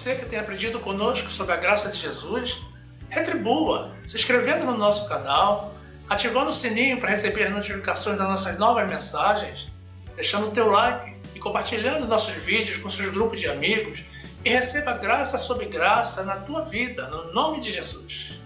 você que tem aprendido conosco sobre a graça de Jesus, retribua se inscrevendo no nosso canal, ativando o sininho para receber notificações das nossas novas mensagens, deixando o teu like e compartilhando nossos vídeos com seus grupos de amigos e receba graça sobre graça na tua vida, no nome de Jesus.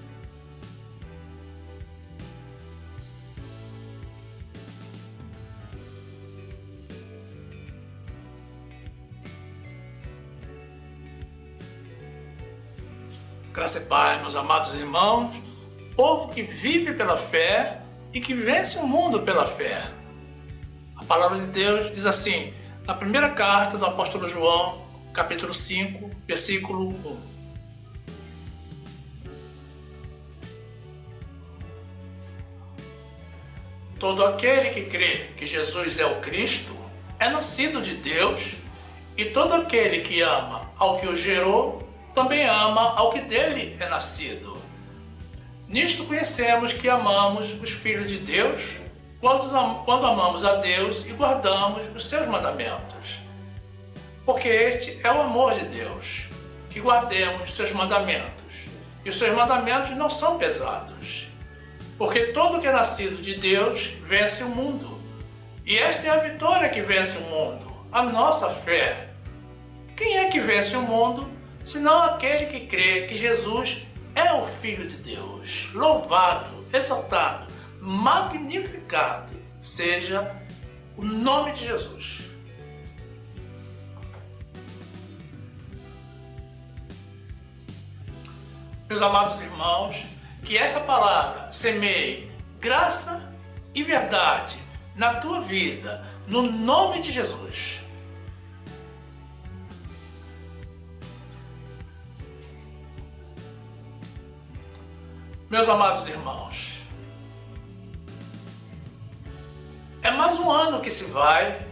Graça e paz, meus amados irmãos, povo que vive pela fé e que vence o mundo pela fé. A palavra de Deus diz assim, na primeira carta do apóstolo João, capítulo 5, versículo 1. Todo aquele que crê que Jesus é o Cristo é nascido de Deus, e todo aquele que ama ao que o gerou também ama ao que dele é nascido. Nisto conhecemos que amamos os filhos de Deus, quando amamos a Deus e guardamos os seus mandamentos. Porque este é o amor de Deus, que guardemos os seus mandamentos, e os seus mandamentos não são pesados. Porque todo que é nascido de Deus vence o mundo, e esta é a vitória que vence o mundo, a nossa fé. Quem é que vence o mundo, senão aquele que crê que Jesus é o Filho de Deus? Louvado, exaltado, magnificado seja o nome de Jesus. Meus amados irmãos, que essa palavra semeie graça e verdade na tua vida, no nome de Jesus. Meus amados irmãos, é mais um ano que se vai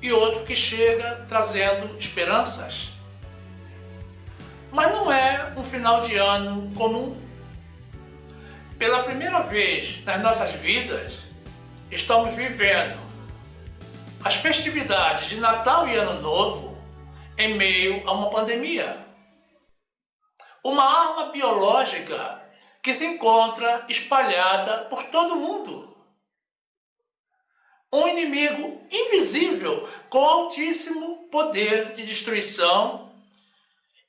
e outro que chega trazendo esperanças. Mas não é um final de ano comum. Pela primeira vez nas nossas vidas, estamos vivendo as festividades de Natal e Ano Novo em meio a uma pandemia. Uma arma biológica que se encontra espalhada por todo o mundo. Um inimigo invisível com altíssimo poder de destruição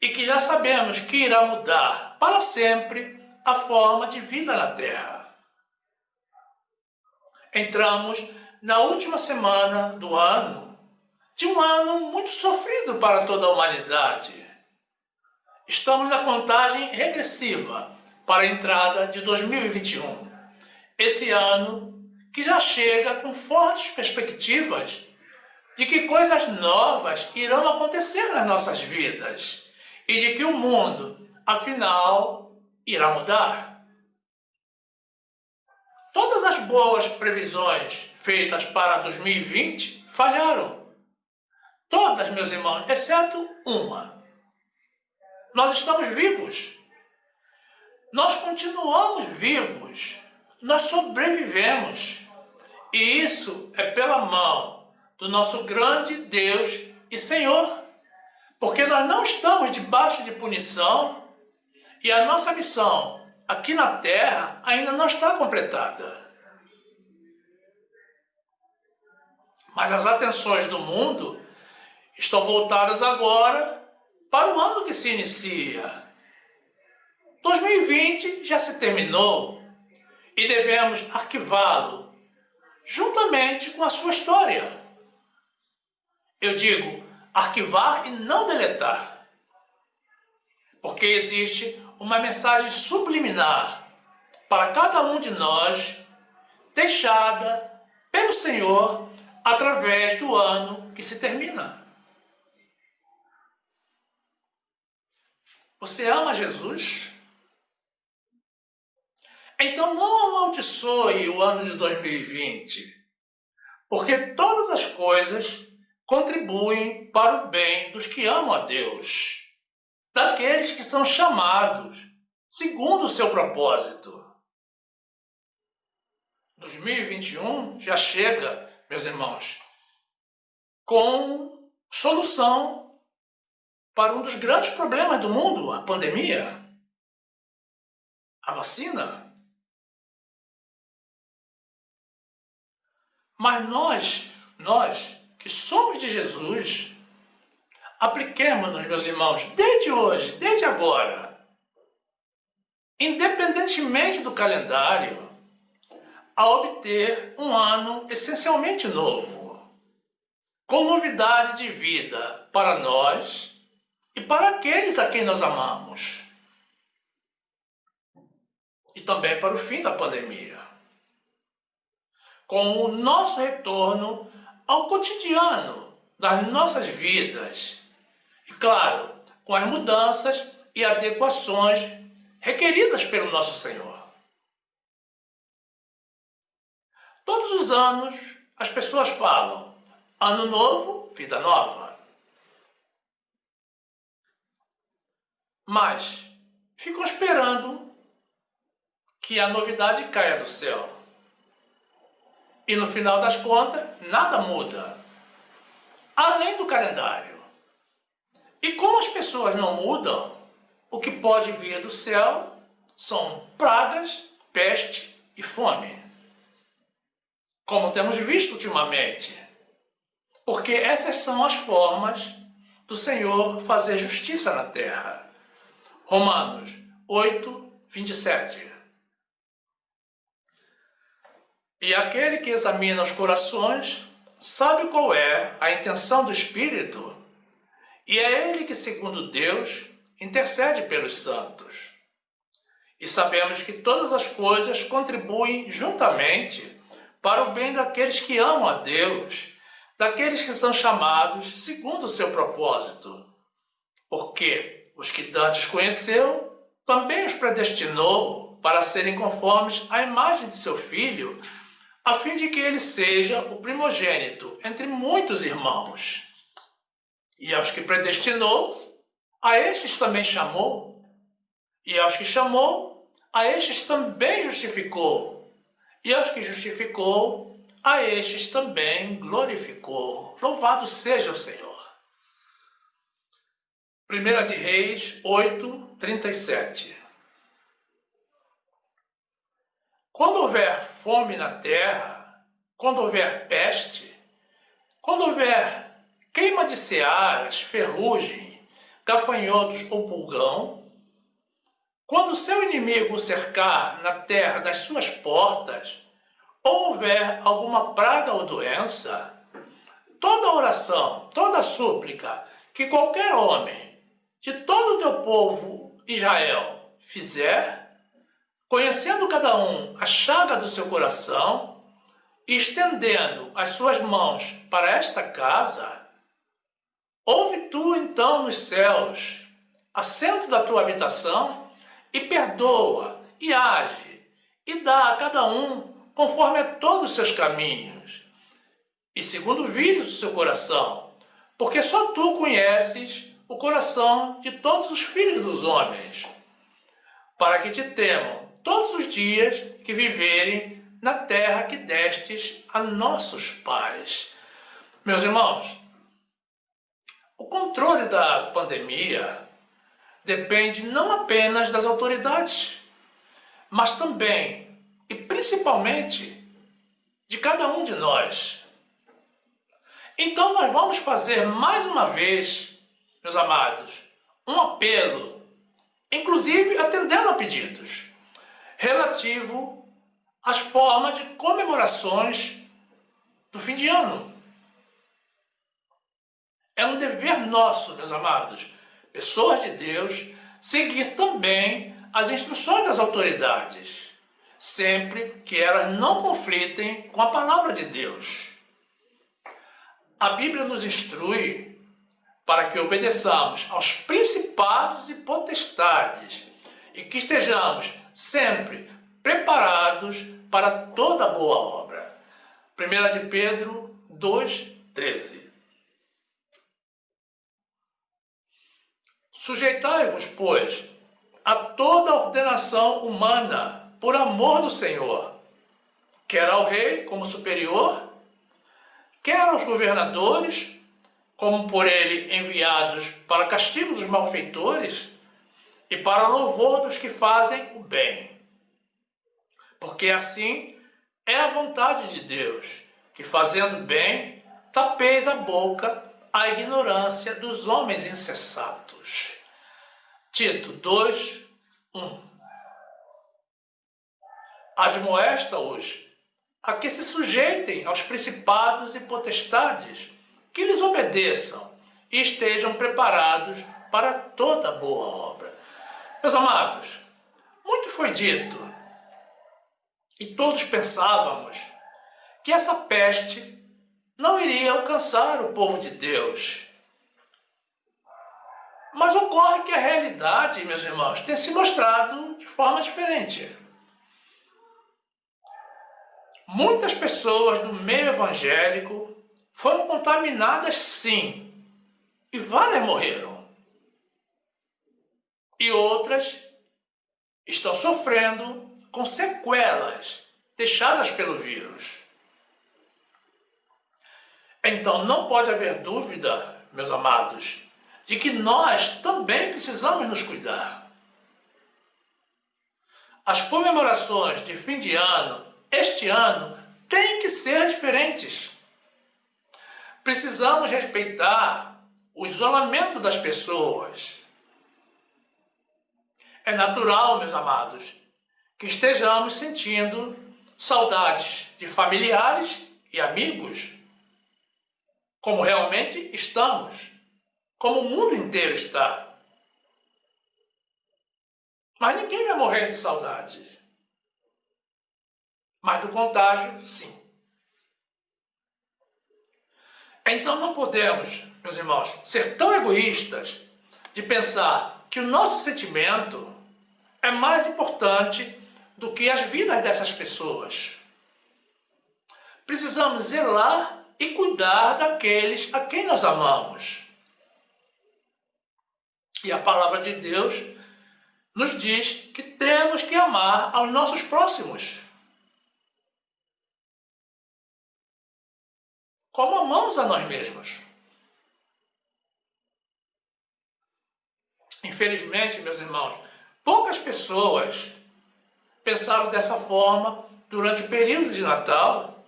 e que já sabemos que irá mudar para sempre a forma de vida na Terra. Entramos na última semana do ano, de um ano muito sofrido para toda a humanidade. Estamos na contagem regressiva para a entrada de 2021. Esse ano que já chega com fortes perspectivas de que coisas novas irão acontecer nas nossas vidas e de que o mundo, afinal, irá mudar. Todas as boas previsões feitas para 2020 falharam. Todas, meus irmãos, exceto uma. Nós estamos vivos. Nós continuamos vivos. Nós sobrevivemos. E isso é pela mão do nosso grande Deus e Senhor. Porque nós não estamos debaixo de punição e a nossa missão aqui na Terra ainda não está completada. Mas as atenções do mundo estão voltadas agora para o ano que se inicia. 2020 já se terminou e devemos arquivá-lo juntamente com a sua história. Eu digo arquivar e não deletar, porque existe uma mensagem subliminar para cada um de nós, deixada pelo Senhor através do ano que se termina. Você ama Jesus? Então não amaldiçoe o ano de 2020, porque todas as coisas contribuem para o bem dos que amam a Deus, daqueles que são chamados segundo o seu propósito. 2021 já chega, meus irmãos, com solução para um dos grandes problemas do mundo, a pandemia, a vacina. Mas nós que somos de Jesus, apliquemos-nos, meus irmãos, desde hoje, desde agora, independentemente do calendário, a obter um ano essencialmente novo, com novidade de vida para nós e para aqueles a quem nós amamos, e também para o fim da pandemia, com o nosso retorno ao cotidiano das nossas vidas, e claro, com as mudanças e adequações requeridas pelo nosso Senhor. Todos os anos as pessoas falam: ano novo, vida nova. Mas ficam esperando que a novidade caia do céu. E no final das contas, nada muda, além do calendário. E como as pessoas não mudam, o que pode vir do céu são pragas, peste e fome, como temos visto ultimamente, porque essas são as formas do Senhor fazer justiça na terra. Romanos 8, 27. E aquele que examina os corações sabe qual é a intenção do Espírito, e é ele que, segundo Deus, intercede pelos santos. E sabemos que todas as coisas contribuem juntamente para o bem daqueles que amam a Deus, daqueles que são chamados segundo o seu propósito. Porque os que dantes conheceu, também os predestinou para serem conformes à imagem de seu Filho, a fim de que ele seja o primogênito entre muitos irmãos. E aos que predestinou, a estes também chamou. E aos que chamou, a estes também justificou. E aos que justificou, a estes também glorificou. Louvado seja o Senhor. 1 de Reis 8, 37. Quando houver fome na terra, quando houver peste, quando houver queima de searas, ferrugem, gafanhotos ou pulgão, quando seu inimigo o cercar na terra das suas portas, ou houver alguma praga ou doença, toda oração, toda súplica que qualquer homem de todo o teu povo Israel fizer, conhecendo cada um a chaga do seu coração e estendendo as suas mãos para esta casa, ouve tu então nos céus, assento da tua habitação, e perdoa, e age, e dá a cada um conforme a todos os seus caminhos, e segundo vires o seu coração, porque só tu conheces o coração de todos os filhos dos homens, para que te temam todos os dias que viverem na terra que destes a nossos pais. Meus irmãos, o controle da pandemia depende não apenas das autoridades, mas também e principalmente de cada um de nós. Então nós vamos fazer mais uma vez, meus amados, um apelo, inclusive atendendo a pedidos, relativo às formas de comemorações do fim de ano. É um dever nosso, meus amados, pessoas de Deus, seguir também as instruções das autoridades, sempre que elas não conflitem com a palavra de Deus. A Bíblia nos instrui para que obedeçamos aos principados e potestades e que estejamos sempre preparados para toda boa obra. 1 de Pedro 2:13. Sujeitai-vos, pois, a toda ordenação humana, por amor do Senhor, quer ao rei como superior, quer aos governadores como por ele enviados para castigo dos malfeitores e para louvor dos que fazem o bem. Porque assim é a vontade de Deus, que fazendo bem, tapeis a boca à ignorância dos homens insensatos. Tito 2, 1. Admoesta-os a que se sujeitem aos principados e potestades, que lhes obedeçam e estejam preparados para toda boa obra. Meus amados, muito foi dito, e todos pensávamos que essa peste não iria alcançar o povo de Deus. Mas ocorre que a realidade, meus irmãos, tem se mostrado de forma diferente. Muitas pessoas do meio evangélico foram contaminadas, sim, e várias morreram. E outras estão sofrendo com sequelas deixadas pelo vírus. Então não pode haver dúvida, meus amados, de que nós também precisamos nos cuidar. As comemorações de fim de ano, este ano, têm que ser diferentes. Precisamos respeitar o isolamento das pessoas. É natural, meus amados, que estejamos sentindo saudades de familiares e amigos, como realmente estamos, como o mundo inteiro está. Mas ninguém vai morrer de saudade. Mas do contágio, sim. Então não podemos, meus irmãos, ser tão egoístas de pensar que o nosso sentimento é mais importante do que as vidas dessas pessoas. Precisamos zelar e cuidar daqueles a quem nós amamos. E a palavra de Deus nos diz que temos que amar aos nossos próximos, como amamos a nós mesmos. Infelizmente, meus irmãos, poucas pessoas pensaram dessa forma durante o período de Natal,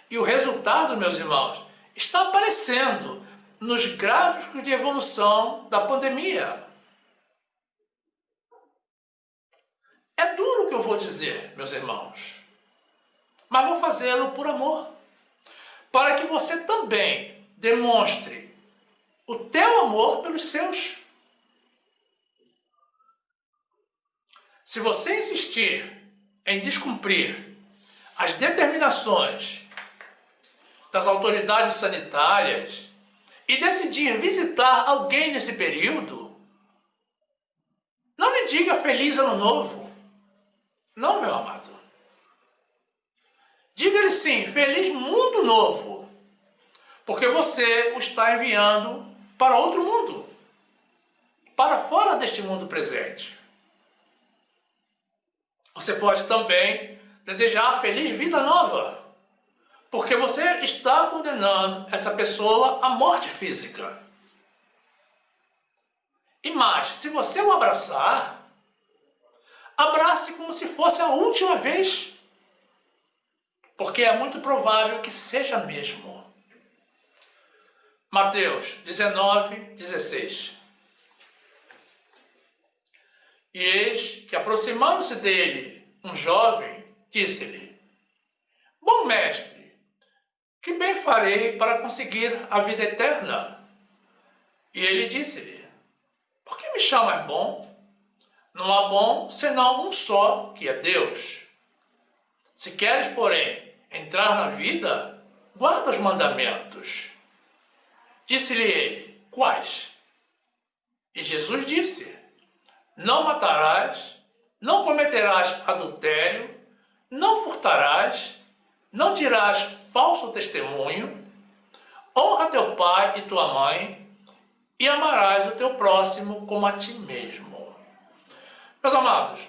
e o resultado, meus irmãos, está aparecendo nos gráficos de evolução da pandemia. É duro o que eu vou dizer, meus irmãos, mas vou fazê-lo por amor, para que você também demonstre o teu amor pelos seus. Se você insistir em descumprir as determinações das autoridades sanitárias e decidir visitar alguém nesse período, não lhe diga feliz ano novo. Não, meu amado. Diga-lhe sim, feliz mundo novo, porque você o está enviando para outro mundo, para fora deste mundo presente. Você pode também desejar feliz vida nova, porque você está condenando essa pessoa à morte física. E mais, se você o abraçar, abrace como se fosse a última vez, porque é muito provável que seja mesmo. Mateus 19, 16. E eis que, aproximando-se dele, um jovem, disse-lhe: Bom mestre, que bem farei para conseguir a vida eterna? E ele disse-lhe: Por que me chamas bom? Não há bom senão um só, que é Deus. Se queres, porém, entrar na vida, guarda os mandamentos. Disse-lhe ele: Quais? E Jesus disse: Não matarás, não cometerás adultério, não furtarás, não dirás falso testemunho, honra teu pai e tua mãe, e amarás o teu próximo como a ti mesmo. Meus amados,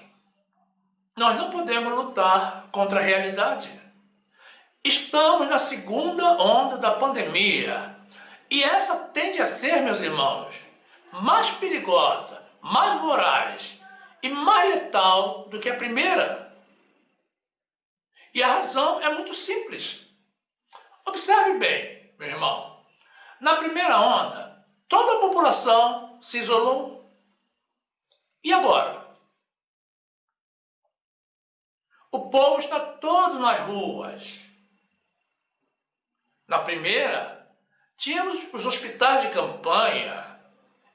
nós não podemos lutar contra a realidade. Estamos na segunda onda da pandemia E essa tende a ser, meus irmãos, mais perigosa, mais voraz e mais letal do que a primeira. E a razão é muito simples. Observe bem, meu irmão. Na primeira onda, toda a população se isolou. E agora? O povo está todo nas ruas. Na primeira, tínhamos os hospitais de campanha.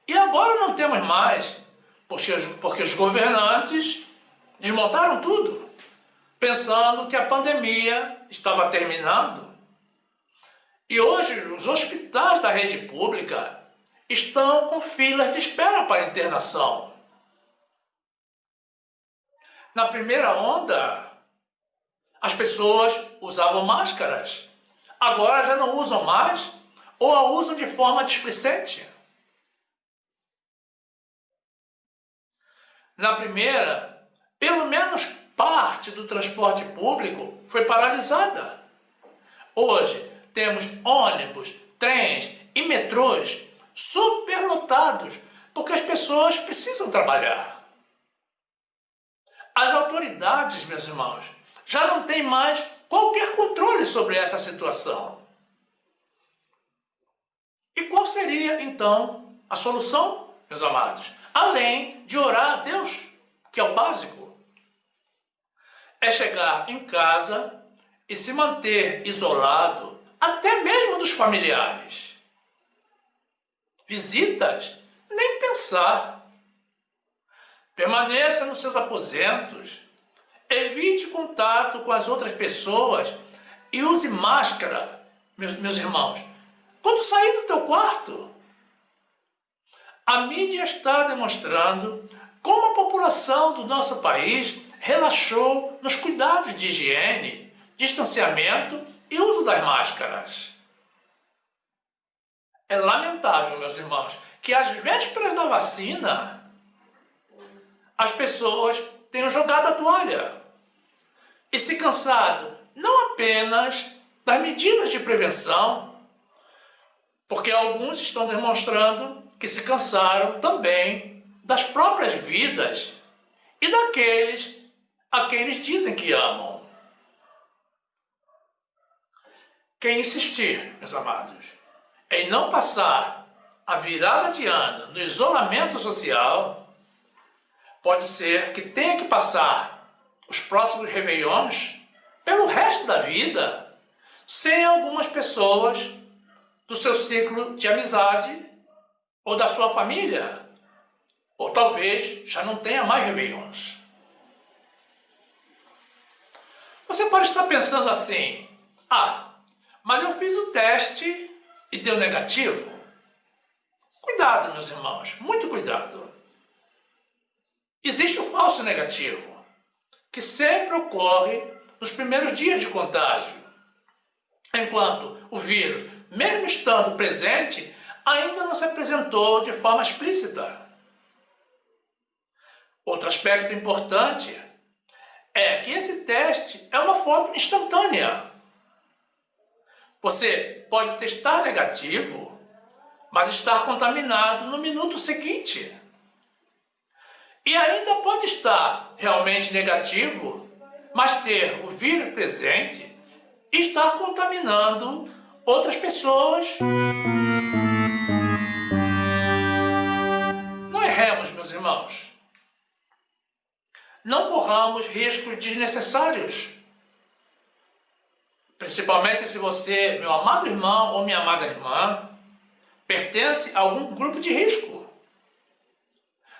E agora não temos mais, porque os governantes desmontaram tudo, pensando que a pandemia estava terminando. E hoje os hospitais da rede pública estão com filas de espera para internação. Na primeira onda, as pessoas usavam máscaras. Agora já não usam mais ou a usam de forma displicente. Na primeira, pelo menos parte do transporte público foi paralisada. Hoje temos ônibus, trens e metrôs superlotados porque as pessoas precisam trabalhar. As autoridades, meus irmãos, já não têm mais qualquer controle sobre essa situação. E qual seria, então, a solução, meus amados? Além de orar a Deus, que é o básico. É chegar em casa e se manter isolado, até mesmo dos familiares. Visitas, nem pensar. Permaneça nos seus aposentos. Evite contato com as outras pessoas e use máscara, meus irmãos, quando sair do teu quarto. A mídia está demonstrando como a população do nosso país relaxou nos cuidados de higiene, distanciamento e uso das máscaras. É lamentável, meus irmãos, que às vésperas da vacina, as pessoas tenham jogado a toalha e se cansado não apenas das medidas de prevenção, porque alguns estão demonstrando que se cansaram também das próprias vidas e daqueles a quem eles dizem que amam. Quem insistir, meus amados, em não passar a virada de ano no isolamento social, pode ser que tenha que passar os próximos réveillons pelo resto da vida sem algumas pessoas do seu ciclo de amizade ou da sua família, ou talvez já não tenha mais réveillons. Você pode estar pensando assim: mas eu fiz o teste e deu negativo. Cuidado, meus irmãos, muito cuidado. Existe o falso negativo, que sempre ocorre nos primeiros dias de contágio, enquanto o vírus, mesmo estando presente, ainda não se apresentou de forma explícita. Outro aspecto importante é que esse teste é uma foto instantânea. Você pode testar negativo, mas estar contaminado no minuto seguinte. E ainda pode estar realmente negativo, mas ter o vírus presente e estar contaminando outras pessoas. Não erremos, meus irmãos. Não corramos riscos desnecessários. Principalmente se você, meu amado irmão ou minha amada irmã, pertence a algum grupo de risco.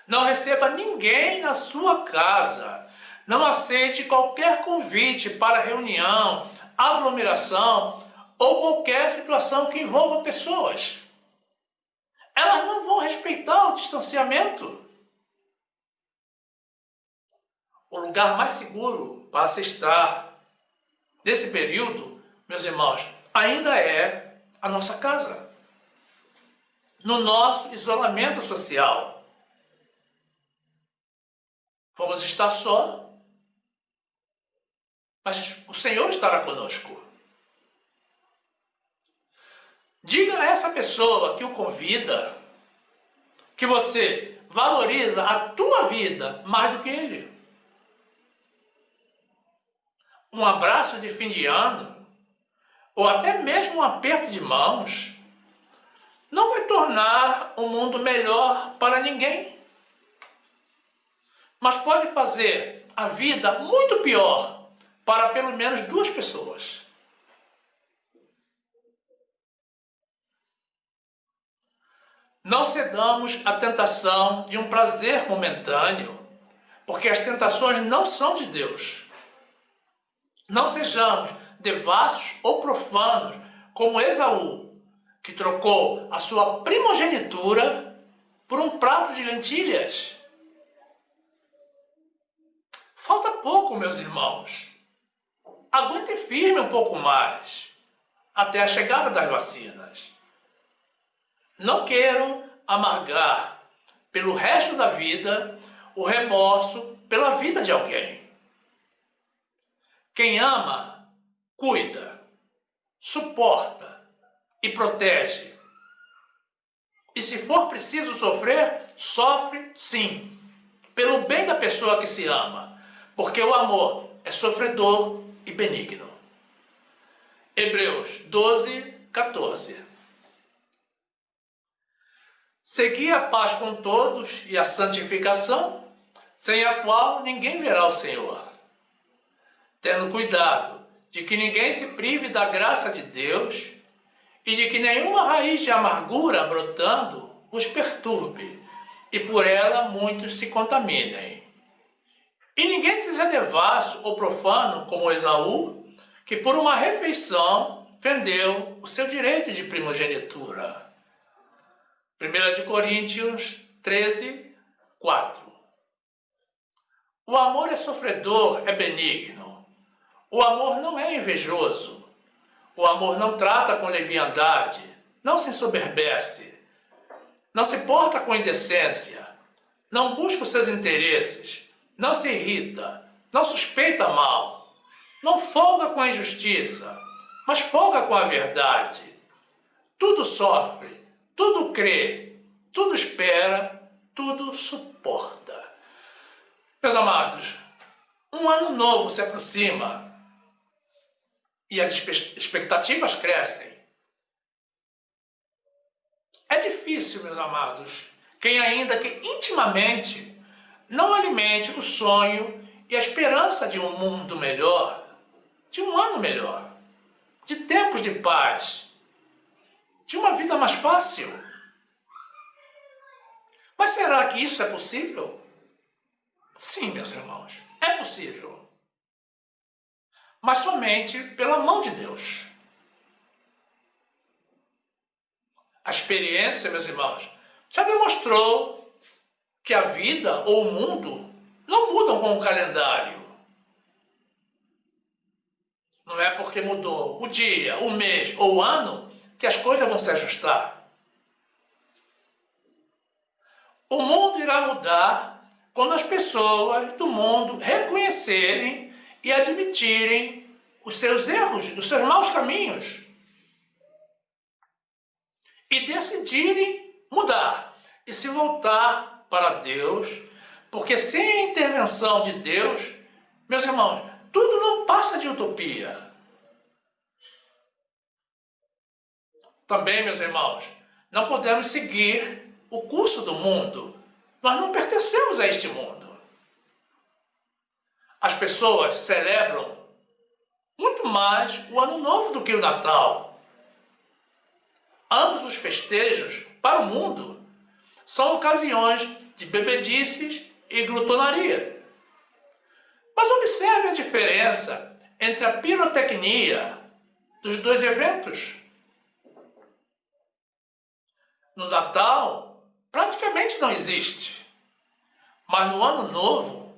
Não receba ninguém na sua casa. Não aceite qualquer convite para reunião, aglomeração ou qualquer situação que envolva pessoas. Elas não vão respeitar o distanciamento. O lugar mais seguro para se estar nesse período, meus irmãos, ainda é a nossa casa. No nosso isolamento social. Vamos estar só, mas o Senhor estará conosco. Diga a essa pessoa que o convida que você valoriza a tua vida mais do que ele. Um abraço de fim de ano, ou até mesmo um aperto de mãos, não vai tornar o mundo melhor para ninguém, mas pode fazer a vida muito pior para pelo menos duas pessoas. Não cedamos à tentação de um prazer momentâneo, porque as tentações não são de Deus. Não sejamos devassos ou profanos como Esaú, que trocou a sua primogenitura por um prato de lentilhas. Falta pouco, meus irmãos. Aguente firme um pouco mais, até a chegada das vacinas. Não queiram amargar pelo resto da vida o remorso pela vida de alguém. Quem ama, cuida, suporta e protege. E se for preciso sofrer, sofre sim, pelo bem da pessoa que se ama, porque o amor é sofredor e benigno. Hebreus 12, 14. Segui a paz com todos e a santificação, sem a qual ninguém verá o Senhor. Tendo cuidado de que ninguém se prive da graça de Deus e de que nenhuma raiz de amargura brotando os perturbe e por ela muitos se contaminem. E ninguém seja devasso ou profano como Esaú, que por uma refeição vendeu o seu direito de primogenitura. 1 Coríntios 13, 4. O amor é sofredor, é benigno. O amor não é invejoso. O amor não trata com leviandade, não se ensoberbece, não se porta com indecência, não busca os seus interesses, não se irrita, não suspeita mal, não folga com a injustiça, mas folga com a verdade. Tudo sofre, tudo crê, tudo espera, tudo suporta. Meus amados, um ano novo se aproxima e as expectativas crescem. É difícil, meus amados, quem ainda que intimamente não alimente o sonho e a esperança de um mundo melhor, de um ano melhor, de tempos de paz, de uma vida mais fácil. Mas será que isso é possível? Sim, meus irmãos, é possível. Mas somente pela mão de Deus. A experiência, meus irmãos, já demonstrou que a vida ou o mundo não mudam com o calendário. Não é porque mudou o dia, o mês ou o ano que as coisas vão se ajustar. O mundo irá mudar quando as pessoas do mundo reconhecerem e admitirem os seus erros, os seus maus caminhos e decidirem mudar e se voltar para Deus, porque sem a intervenção de Deus, meus irmãos, tudo não passa de utopia. Também, meus irmãos, não podemos seguir o curso do mundo. Nós não pertencemos a este mundo. As pessoas celebram muito mais o Ano Novo do que o Natal. Ambos os festejos para o mundo são ocasiões de bebedices e glutonaria. Mas observe a diferença entre a pirotecnia dos dois eventos. No Natal, praticamente não existe. Mas no Ano Novo,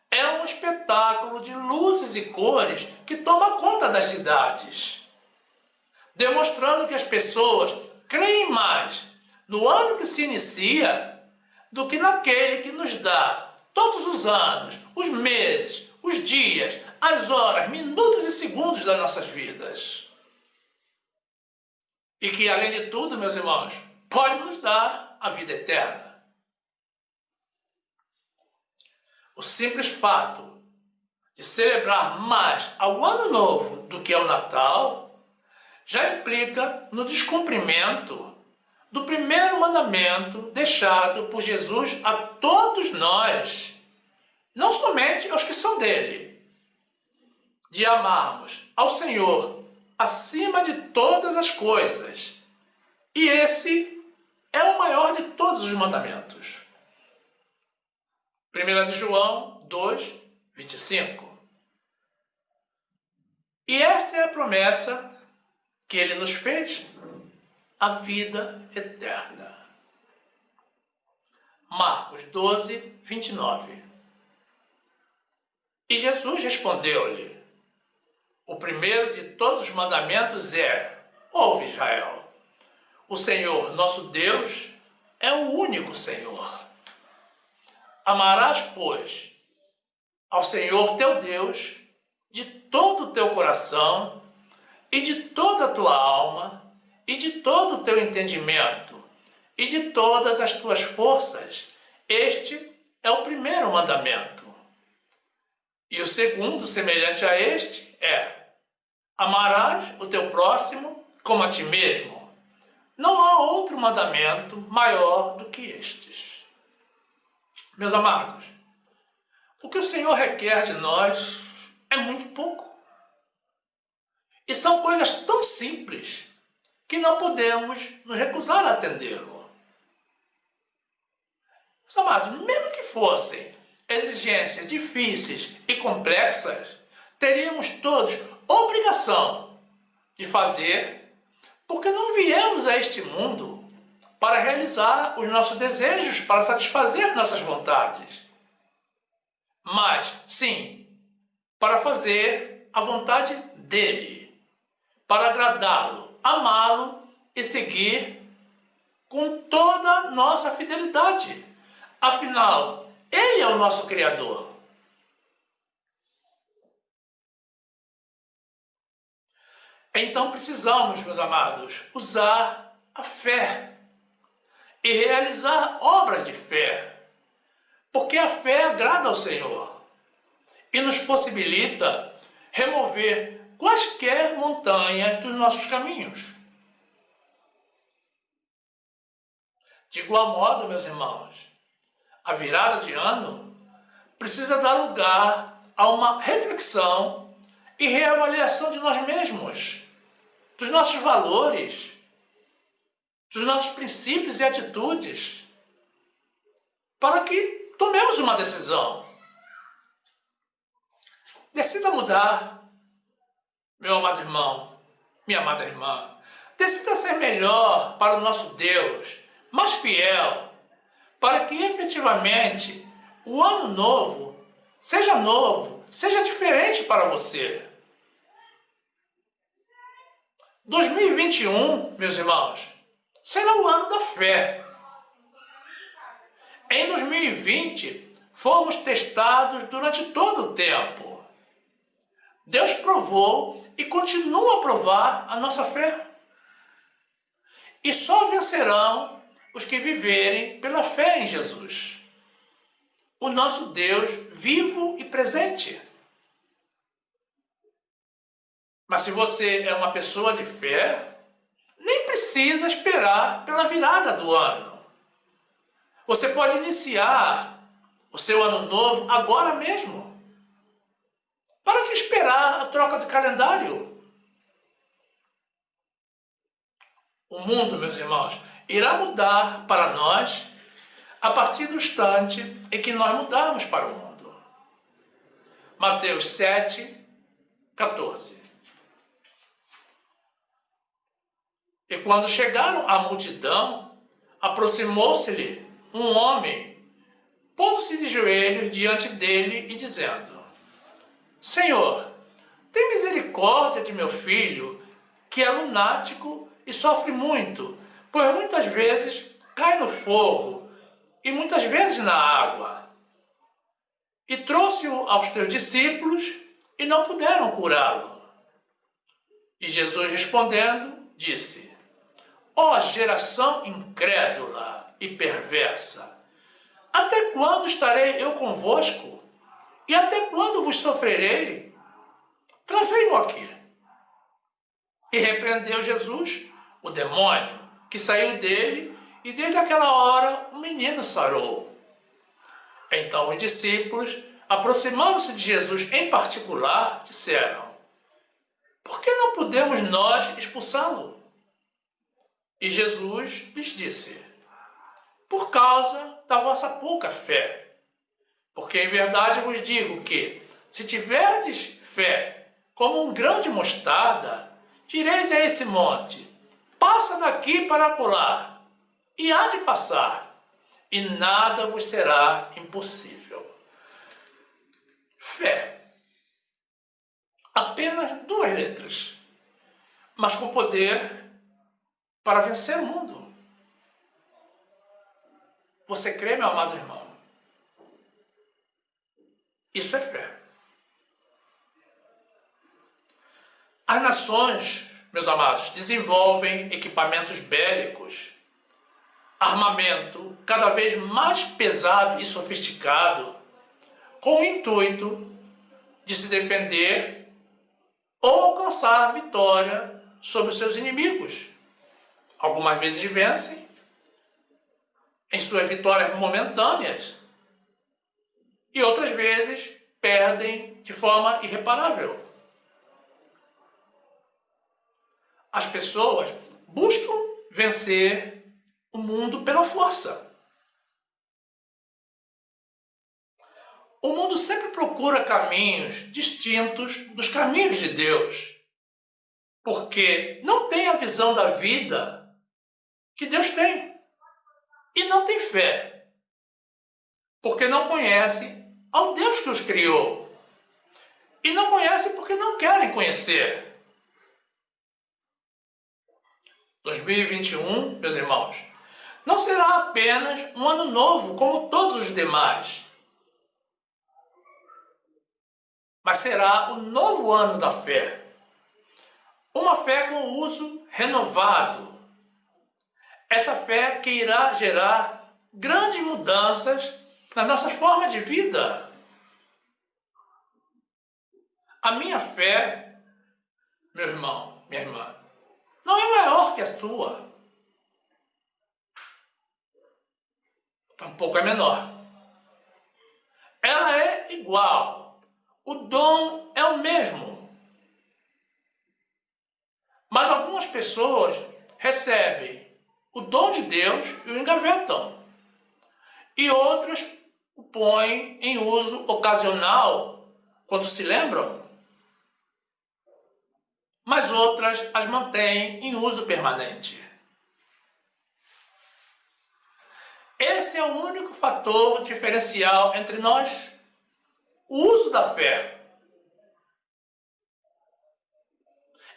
é um espetáculo de luzes e cores que toma conta das cidades, demonstrando que as pessoas creem mais no ano que se inicia do que naquele que nos dá todos os anos, os meses, os dias, as horas, minutos e segundos das nossas vidas. e que, além de tudo, meus irmãos, pode nos dar a vida eterna. O simples fato de celebrar mais ao Ano Novo do que ao Natal já implica no descumprimento do primeiro mandamento deixado por Jesus a todos nós, não somente aos que são dele, de amarmos ao Senhor acima de todas as coisas. E esse é o maior de todos os mandamentos. 1 de João 2, 25. E esta é a promessa que ele nos fez, a vida eterna. Marcos 12, 29. E Jesus respondeu-lhe: o primeiro de todos os mandamentos é: ouve, Israel, o Senhor nosso Deus é o único Senhor. Amarás, pois, ao Senhor teu Deus de todo o teu coração e de toda a tua alma e de todo o teu entendimento e de todas as tuas forças. Este é o primeiro mandamento. E o segundo, semelhante a este, é: amarás o teu próximo como a ti mesmo. Não há outro mandamento maior do que estes. Meus amados, o que o Senhor requer de nós é muito pouco. E são coisas tão simples que não podemos nos recusar a atendê-lo. Meus amados, mesmo que fossem exigências difíceis e complexas, teríamos todos obrigação de fazer, porque não viemos a este mundo para realizar os nossos desejos, para satisfazer nossas vontades, mas sim para fazer a vontade dele, para agradá-lo, amá-lo e seguir com toda a nossa fidelidade. Afinal, ele é o nosso Criador. Então precisamos, meus amados, usar a fé e realizar obras de fé, porque a fé agrada ao Senhor e nos possibilita remover quaisquer montanhas dos nossos caminhos. De igual modo, meus irmãos, a virada de ano precisa dar lugar a uma reflexão e reavaliação de nós mesmos, dos nossos valores, dos nossos princípios e atitudes, para que tomemos uma decisão. Decida mudar, meu amado irmão, minha amada irmã. Decida ser melhor para o nosso Deus, mais fiel, para que efetivamente o ano novo, seja diferente para você. 2021, meus irmãos, será o ano da fé. Em 2020, fomos testados durante todo o tempo. Deus provou e continua a provar a nossa fé. E só vencerão os que viverem pela fé em Jesus, o nosso Deus vivo e presente. Mas se você é uma pessoa de fé, nem precisa esperar pela virada do ano. Você pode iniciar o seu ano novo agora mesmo. Para que esperar a troca de calendário? O mundo, meus irmãos, irá mudar para nós a partir do instante em que nós mudarmos para o mundo. Mateus 7, 14. E quando chegaram à multidão, aproximou-se-lhe um homem, pondo-se de joelhos diante dele e dizendo: Senhor, tem misericórdia de meu filho, que é lunático e sofre muito, pois muitas vezes cai no fogo e muitas vezes na água. E trouxe-o aos teus discípulos e não puderam curá-lo. E Jesus respondendo, disse: Ó geração incrédula e perversa, até quando estarei eu convosco? E até quando vos sofrerei? Trazei-mo aqui. E repreendeu Jesus o demônio, que saiu dele, e desde aquela hora o menino sarou. Então os discípulos, aproximando-se de Jesus em particular, disseram: por que não podemos nós expulsá-lo? E Jesus lhes disse: por causa da vossa pouca fé. Porque em verdade vos digo que, se tiverdes fé como um grão de mostarda, direis a esse monte: passa daqui para acolá, e há de passar, e nada vos será impossível. Fé. Apenas 2 letras, mas com poder para vencer o mundo. Você crê, meu amado irmão? Isso é fé. As nações, meus amados, desenvolvem equipamentos bélicos, armamento cada vez mais pesado e sofisticado, com o intuito de se defender ou alcançar vitória sobre os seus inimigos. Algumas vezes vencem em suas vitórias momentâneas e outras vezes perdem de forma irreparável. As pessoas buscam vencer o mundo pela força. O mundo sempre procura caminhos distintos dos caminhos de Deus, porque não tem a visão da vida que Deus tem, e não tem fé, porque não conhece ao Deus que os criou, e não conhece porque não querem conhecer. 2021, meus irmãos, não será apenas um ano novo como todos os demais, mas será o novo ano da fé. Uma fé com uso renovado. Essa fé que irá gerar grandes mudanças nas nossas formas de vida. A minha fé, meu irmão, minha irmã, não é maior que a sua. Tampouco é menor. Ela é igual. O dom é o mesmo. Mas algumas pessoas recebem o dom de Deus e o engavetam. E outras o põem em uso ocasional quando se lembram. Mas outras as mantêm em uso permanente. Esse é o único fator diferencial entre nós, o uso da fé.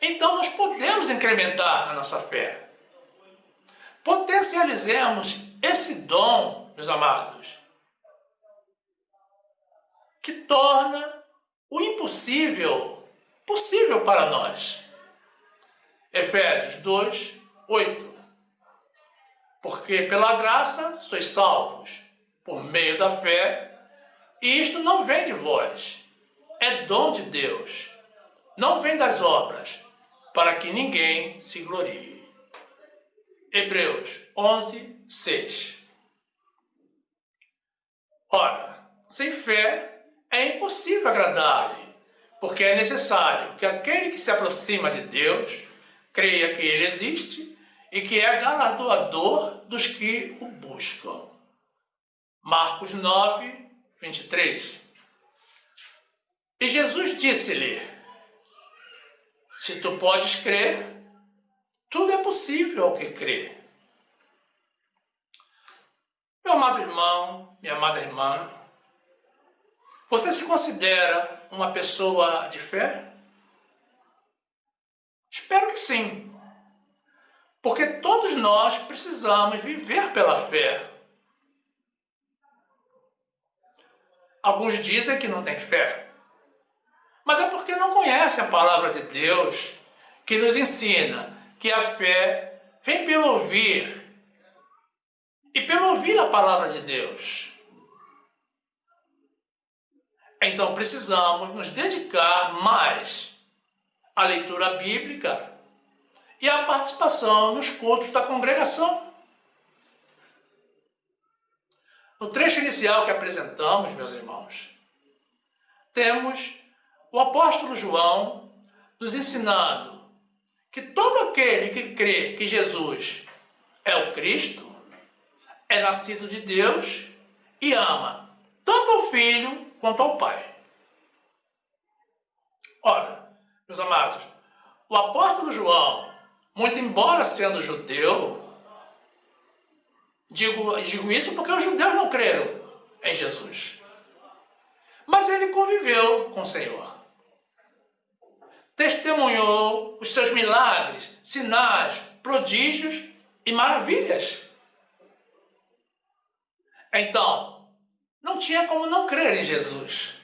Então nós podemos incrementar a nossa fé. Potencializemos esse dom, meus amados, que torna o impossível possível para nós. Efésios 2, 8. Porque pela graça sois salvos, por meio da fé, e isto não vem de vós, é dom de Deus, não vem das obras, para que ninguém se glorie. Hebreus 11, 6. Ora, sem fé é impossível agradar-lhe, porque é necessário que aquele que se aproxima de Deus creia que ele existe e que é galardoador dos que o buscam. Marcos 9, 23. E Jesus disse-lhe: se tu podes crer, tudo é possível ao que crê. Meu amado irmão, minha amada irmã, você se considera uma pessoa de fé? Espero que sim. Porque todos nós precisamos viver pela fé. Alguns dizem que não têm fé, mas é porque não conhecem a palavra de Deus, que nos ensina que a fé vem pelo ouvir, e pelo ouvir a palavra de Deus. Então precisamos nos dedicar mais à leitura bíblica e à participação nos cultos da congregação. No trecho inicial que apresentamos, meus irmãos, temos o apóstolo João nos ensinando que todo aquele que crê que Jesus é o Cristo, é nascido de Deus e ama tanto ao Filho quanto ao Pai. Ora, meus amados, o apóstolo João, muito embora sendo judeu, digo isso porque os judeus não creram em Jesus, mas ele conviveu com o Senhor. Testemunhou os seus milagres, sinais, prodígios e maravilhas. Então, não tinha como não crer em Jesus.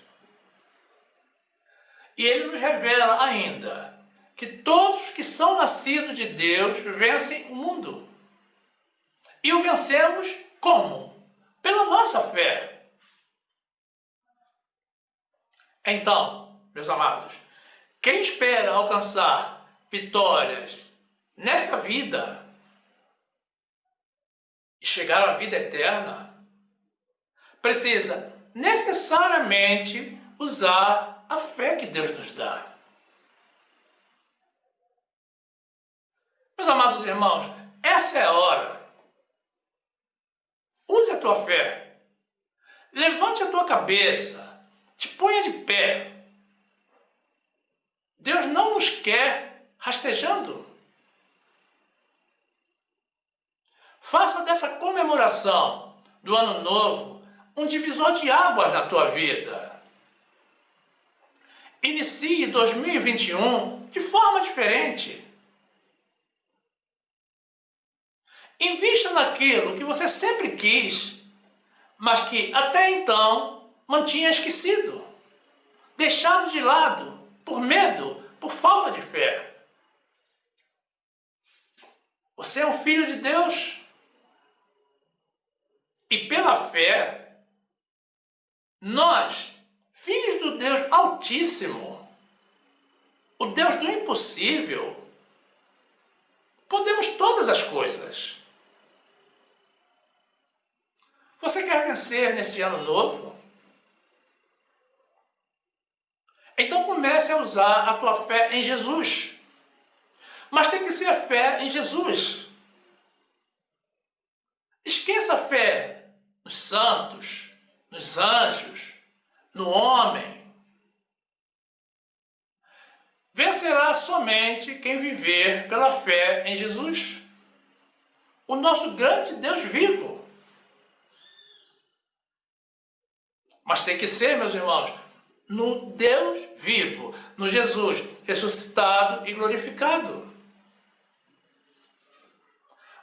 E ele nos revela ainda que todos que são nascidos de Deus vencem o mundo. E o vencemos como? Pela nossa fé. Então, meus amados, quem espera alcançar vitórias nessa vida e chegar à vida eterna, precisa necessariamente usar a fé que Deus nos dá. Meus amados irmãos, essa é a hora. Use a tua fé. Levante a tua cabeça. Te ponha de pé. Deus não nos quer rastejando. Faça dessa comemoração do Ano Novo um divisor de águas na tua vida. Inicie 2021 de forma diferente. Invista naquilo que você sempre quis, mas que até então mantinha esquecido, deixado de lado, por medo, por falta de fé. Você é um filho de Deus. E pela fé, nós, filhos do Deus Altíssimo, o Deus do impossível, podemos todas as coisas. Você quer vencer nesse ano novo? Então comece a usar a tua fé em Jesus. Mas tem que ser a fé em Jesus. Esqueça a fé nos santos, nos anjos, no homem. Vencerá somente quem viver pela fé em Jesus, o nosso grande Deus vivo. Mas tem que ser, meus irmãos, no Deus vivo, no Jesus ressuscitado e glorificado.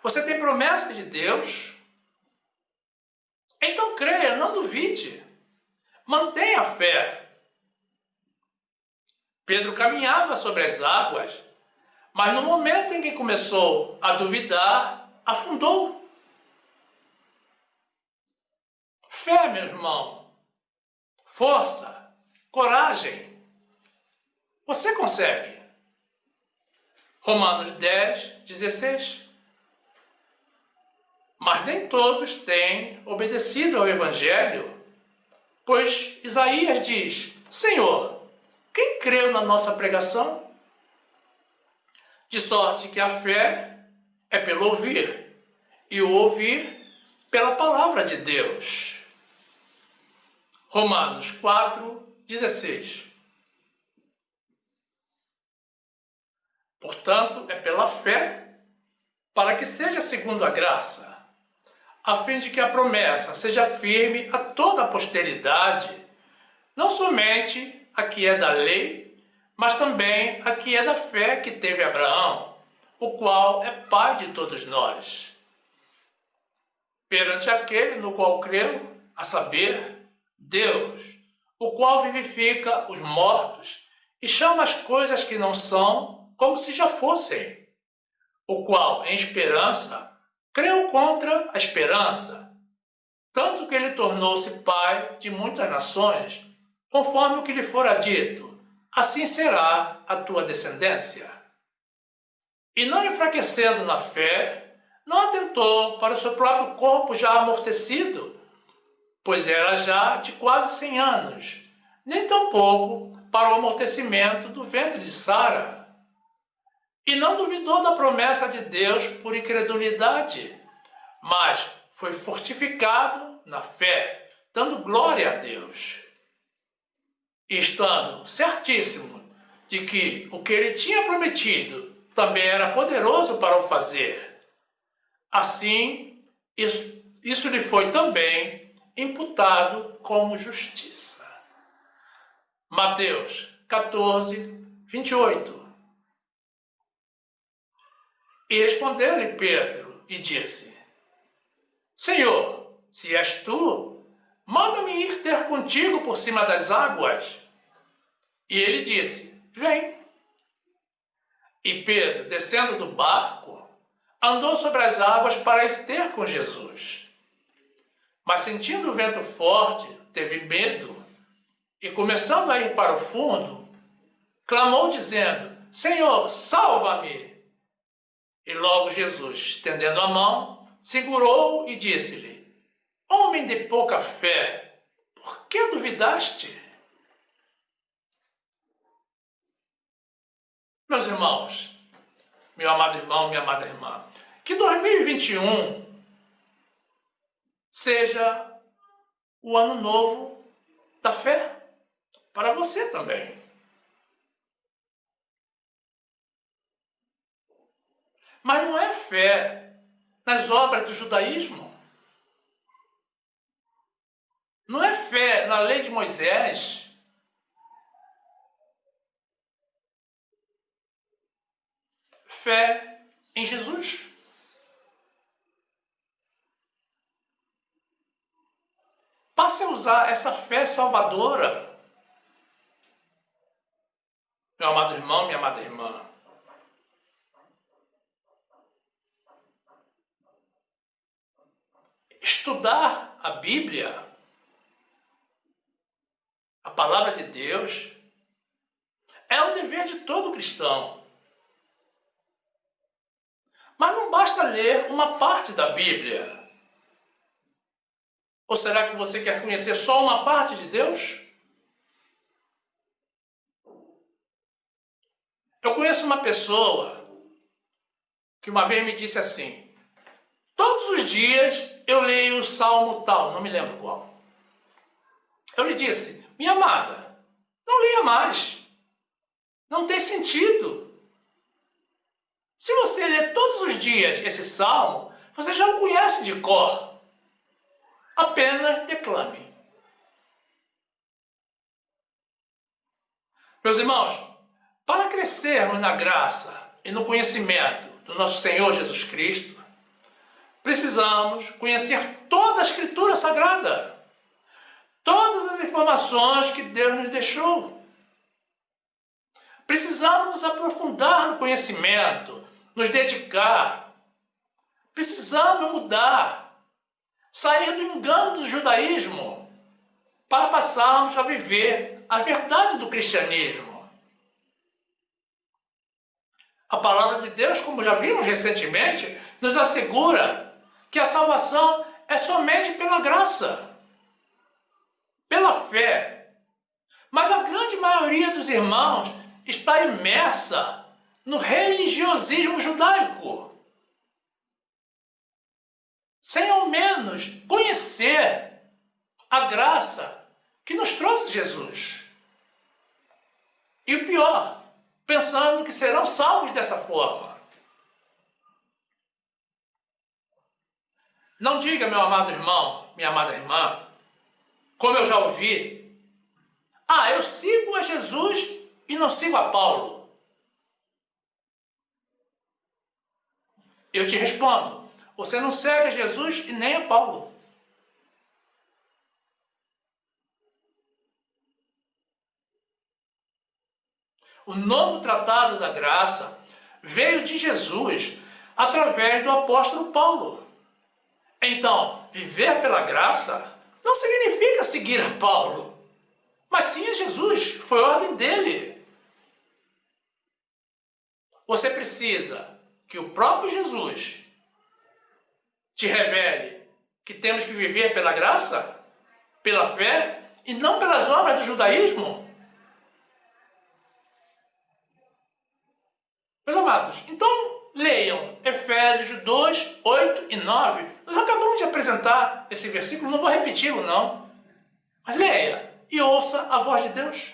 Você tem promessas de Deus? Então creia, não duvide. Mantenha a fé. Pedro caminhava sobre as águas, mas no momento em que começou a duvidar, afundou. Fé, meu irmão. Força, coragem. Você consegue. Romanos 10, 16. Mas nem todos têm obedecido ao Evangelho, pois Isaías diz: Senhor, quem creu na nossa pregação? De sorte que a fé é pelo ouvir, e o ouvir pela palavra de Deus. Romanos 4, 16. Portanto, é pela fé, para que seja segundo a graça, a fim de que a promessa seja firme a toda a posteridade, não somente a que é da lei, mas também a que é da fé que teve Abraão, o qual é pai de todos nós. Perante aquele no qual creu, a saber, Deus, o qual vivifica os mortos e chama as coisas que não são como se já fossem. o qual, em esperança, creu contra a esperança, tanto que ele tornou-se pai de muitas nações, conforme o que lhe fora dito, assim será a tua descendência. E não enfraquecendo na fé, não atentou para o seu próprio corpo já amortecido, pois era já de quase 100 anos, nem tampouco para o amortecimento do ventre de Sara. E não duvidou da promessa de Deus por incredulidade, mas foi fortificado na fé, dando glória a Deus. E estando certíssimo de que o que ele tinha prometido também era poderoso para o fazer, assim, isso lhe foi também imputado como justiça. Mateus 14, 28. E respondeu-lhe Pedro e disse: Senhor, se és tu, manda-me ir ter contigo por cima das águas. E ele disse: Vem. E Pedro, descendo do barco, andou sobre as águas para ir ter com Jesus. Mas sentindo o vento forte, teve medo, e começando a ir para o fundo, clamou dizendo: Senhor, salva-me! E logo Jesus, estendendo a mão, segurou e disse-lhe: Homem de pouca fé, por que duvidaste? Meus irmãos, meu amado irmão, minha amada irmã, que 2021 seja o ano novo da fé para você também. Mas não é fé nas obras do judaísmo. Não é fé na lei de Moisés. Fé em Jesus. Passe a usar essa fé salvadora. Meu amado irmão, minha amada irmã. Estudar a Bíblia, a palavra de Deus, é o dever de todo cristão. Mas não basta ler uma parte da Bíblia. Ou será que você quer conhecer só uma parte de Deus? Eu conheço uma pessoa que uma vez me disse assim: todos os dias eu leio o Salmo tal, não me lembro qual. Eu lhe disse: minha amada, não leia mais. Não tem sentido. Se você ler todos os dias esse salmo, você já o conhece de cor. Apenas declame. Meus irmãos, para crescermos na graça e no conhecimento do nosso Senhor Jesus Cristo, precisamos conhecer toda a Escritura Sagrada, todas as informações que Deus nos deixou. Precisamos nos aprofundar no conhecimento, nos dedicar. Precisamos mudar, sair do engano do judaísmo, para passarmos a viver a verdade do cristianismo. A palavra de Deus, como já vimos recentemente, nos assegura que a salvação é somente pela graça, pela fé. Mas a grande maioria dos irmãos está imersa no religiosismo judaico, sem ao menos conhecer a graça que nos trouxe Jesus. E o pior, pensando que serão salvos dessa forma. Não diga, meu amado irmão, minha amada irmã, como eu já ouvi: ah, eu sigo a Jesus e não sigo a Paulo. Eu te respondo: você não segue a Jesus e nem a Paulo. O novo tratado da graça veio de Jesus através do apóstolo Paulo. Então, viver pela graça não significa seguir a Paulo, mas sim a Jesus, foi ordem dele. Você precisa que o próprio Jesus te revele que temos que viver pela graça, pela fé, e não pelas obras do judaísmo? Meus amados, então leiam Efésios 2, 8 e 9. Nós acabamos de apresentar esse versículo, não vou repeti-lo não. Mas leia e ouça a voz de Deus.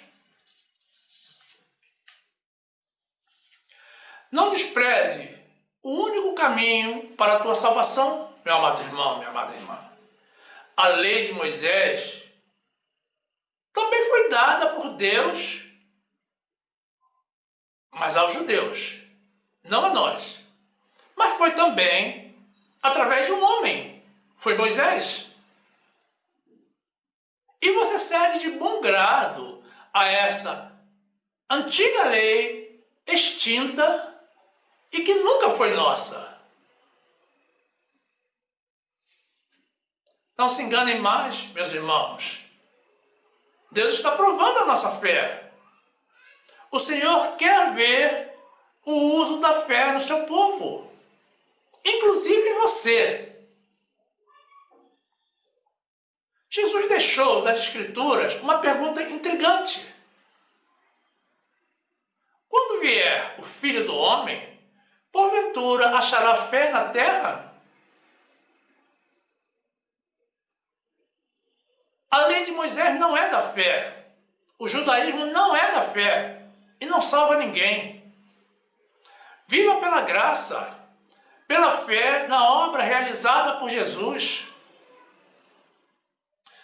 Não despreze o único caminho para a tua salvação, meu amado irmão, minha amada irmã. A lei de Moisés também foi dada por Deus, mas aos judeus, não a nós. Mas foi também através de um homem, foi Moisés. E você segue de bom grado a essa antiga lei extinta e que nunca foi nossa. Não se enganem mais, meus irmãos. Deus está provando a nossa fé. O Senhor quer ver o uso da fé no seu povo, inclusive você. Jesus deixou nas Escrituras uma pergunta intrigante. Quando vier o Filho do Homem, porventura achará fé na terra? A lei de Moisés não é da fé. O judaísmo não é da fé e não salva ninguém. Viva pela graça, pela fé na obra realizada por Jesus.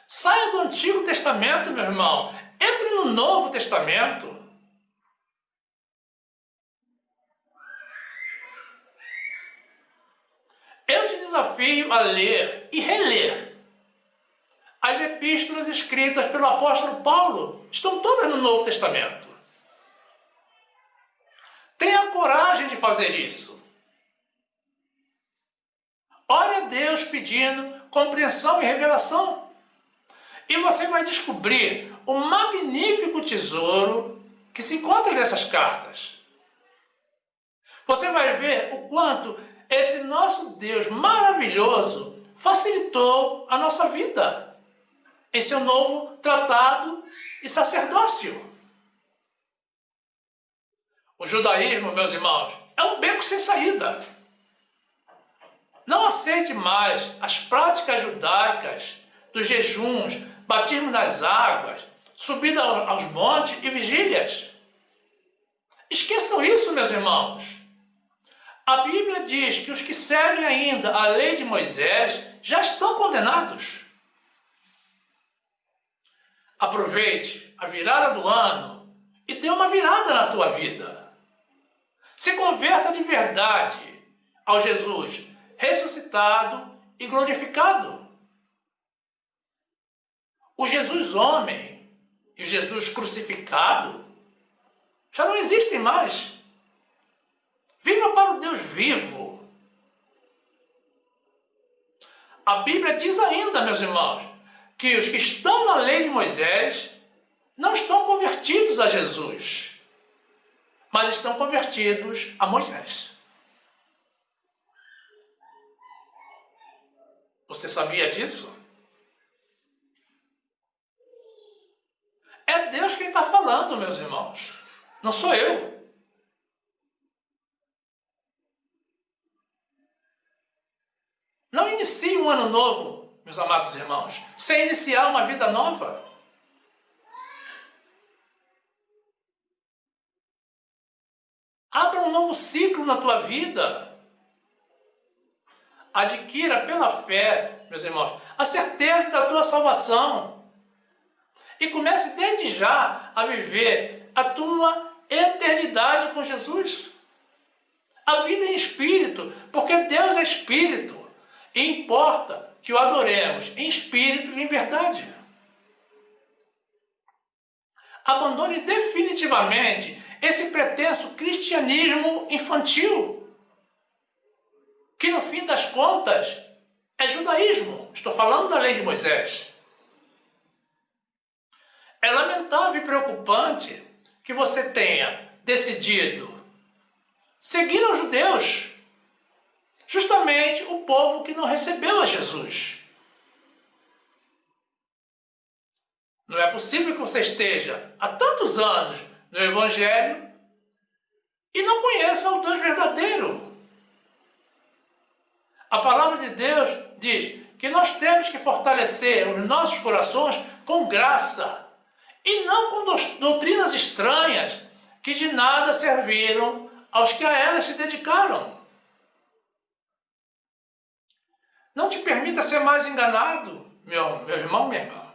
Saia do Antigo Testamento, meu irmão. Entre no Novo Testamento. Eu te desafio a ler e reler as epístolas escritas pelo apóstolo Paulo. Estão todas no Novo Testamento. Tenha coragem de fazer isso. Ore a Deus pedindo compreensão e revelação. E você vai descobrir o magnífico tesouro que se encontra nessas cartas. Você vai ver o quanto esse nosso Deus maravilhoso facilitou a nossa vida em seu novo tratado e sacerdócio. O judaísmo, meus irmãos, é um beco sem saída. Não aceite mais as práticas judaicas dos jejuns, batismo nas águas, subida aos montes e vigílias. Esqueçam isso, meus irmãos. A Bíblia diz que os que seguem ainda a lei de Moisés já estão condenados. Aproveite a virada do ano e dê uma virada na tua vida. Se converta de verdade ao Jesus ressuscitado e glorificado. O Jesus homem e o Jesus crucificado já não existem mais. Viva para o Deus vivo. A Bíblia diz ainda, meus irmãos, que os que estão na lei de Moisés não estão convertidos a Jesus, mas estão convertidos a Moisés. Você sabia disso? É Deus quem está falando, meus irmãos. Não sou eu. Não inicie um ano novo, meus amados irmãos, sem iniciar uma vida nova. Abra um novo ciclo na tua vida. Adquira pela fé, meus irmãos, a certeza da tua salvação. E comece desde já a viver a tua eternidade com Jesus. A vida em espírito, porque Deus é espírito. E importa que o adoremos em espírito e em verdade. Abandone definitivamente esse pretenso cristianismo infantil. que no fim das contas é judaísmo. Estou falando da lei de Moisés. É lamentável e preocupante que você tenha decidido seguir os judeus, justamente o povo que não recebeu a Jesus. Não é possível que você esteja há tantos anos no Evangelho e não conheça o Deus verdadeiro. A palavra de Deus diz que nós temos que fortalecer os nossos corações com graça e não com doutrinas estranhas que de nada serviram aos que a elas se dedicaram. Não te permita ser mais enganado, meu irmão, minha irmã.